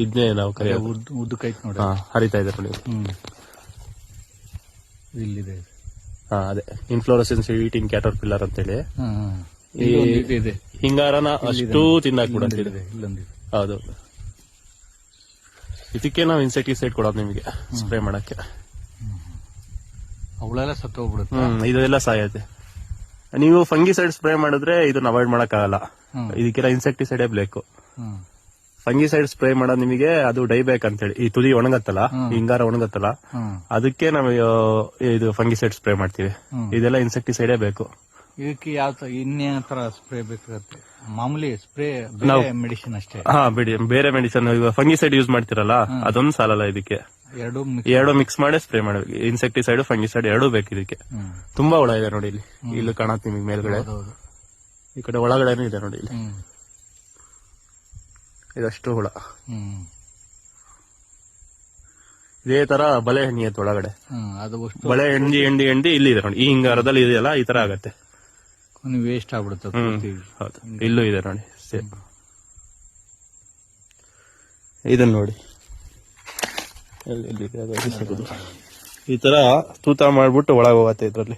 ಇದನ್ನೇ ನಾವು ಕರೆಯೋದು. ಉದ್ದಕ್ಕೈತ್ ನೋಡಿ. ಹರಿತಾ ಇದೆ ನೋಡಿ. ಇಲ್ಲಿದೆ. ಅದೇ ಇನ್ಫ್ಲೋರೆಸೆನ್ಸ್ ಈಟಿಂಗ್ ಕ್ಯಾಟರ್ಪಿಲ್ಲರ್ ಅಂತೇಳಿ. ಇದೆ ಹಿಂಗಾರನ ಅಷ್ಟು ತಿನ್ನಾಕ್ಬಿಡಂತಿದೆ. ಹೌದು, ಇದಕ್ಕೆ ನಾವು ಇನ್ಸೆಕ್ಟಿಸೈಡ್ ಕೊಡೋದು ನಿಮಗೆ ಸ್ಪ್ರೇ ಮಾಡಕ್ಕೆ. ಅವಳೆಲ್ಲ ಸತ್ತೋಗ್ಬಿಡುತ್ತೆ. ಇದೆಲ್ಲ ಸಾಯತ್ತೆ. ನೀವು ಫಂಗಿಸೈಡ್ ಸ್ಪ್ರೇ ಮಾಡಿದ್ರೆ ಇದನ್ನ ಅವಾಯ್ಡ್ ಮಾಡಕ್ ಆಗಲ್ಲ. ಇದಕ್ಕೆಲ್ಲ ಇನ್ಸೆಕ್ಟಿಸೈಡೇ ಬೇಕು. ಫಂಗಿಸೈಡ್ ಸ್ಪ್ರೇ ಮಾಡೋದು ನಿಮಗೆ ಅದು ಡೈಬ್ಯಾಕ್ ಅಂತೇಳಿ, ಈ ತುದಿ ಒಣಗತ್ತಲ್ಲ, ಹಿಂಗಾರ ಒಣಗತ್ತಲ್ಲ, ಅದಕ್ಕೆ ನಾವು ಇದು ಫಂಗಿಸೈಡ್ ಸ್ಪ್ರೇ ಮಾಡ್ತೀವಿ. ಇದೆಲ್ಲ ಇನ್ಸೆಕ್ಟಿಸೈಡೇ ಬೇಕು. ಇದಕ್ಕೆ ಯಾವ ಇನ್ನೇನ ತರ ಸ್ಪ್ರೇ ಬೇಕಾಗುತ್ತೆ? ಮಾಮೂಲಿ ಸ್ಪ್ರೇ ಮೆಡಿಸಿನ್ ಅಷ್ಟೇ. ಬಿಡಿ, ಬೇರೆ ಮೆಡಿಸಿನ್ ಫಂಗಿಸೈಡ್ ಯೂಸ್ ಮಾಡ್ತಿರಲ್ಲ ಅದೊಂದು ಸಾಲಲ್ಲ. ಇದಕ್ಕೆ ಎರಡು ಮಿಕ್ಸ್ ಮಾಡಿ ಸ್ಪ್ರೇ ಮಾಡಬೇಕು. ಇನ್ಸೆಕ್ಟಿಸೈಡ್ ಫಂಗಿಸೈಡ್ ಎರಡೂ ಬೇಕು ಇದಕ್ಕೆ. ತುಂಬಾ ಹುಳ ಇದೆ ನೋಡಿ ಇಲ್ಲಿ. ಇಲ್ಲಿ ಕಾಣತ್ತೆ ನಿಮಗೆ ಮೇಲ್ಗಡೆ, ಈ ಕಡೆ ಒಳಗಡೆನೂ ಇದೆ ನೋಡಿ ಇಲ್ಲಿ. ಇದಷ್ಟು ಹುಳ. ಇದೇ ತರ ಬಲೆ ಹೆಣಿಯತ್ತೆ ಒಳಗಡೆ. ಬಲೆ ಎಂಡಿ ಇಲ್ಲಿ ಇದೆ ನೋಡಿ. ಈ ಹಿಂಗಾರದಲ್ಲಿ ಇದೆಯಲ್ಲ, ಈ ತರ ಆಗತ್ತೆ. ವೇಸ್ಟ್ ಆಗ್ಬಿಡುತ್ತೆ. ಹೌದು, ಇಲ್ಲೂ ಇದೆ ನೋಡಿ ಸೇಮ್. ಇದನ್ನ ನೋಡಿ, ಈ ತರ ತೂತ ಮಾಡ್ಬಿಟ್ಟು ಒಳಗೆ ಹೋಗತ್ತೆ ಇದ್ರಲ್ಲಿ.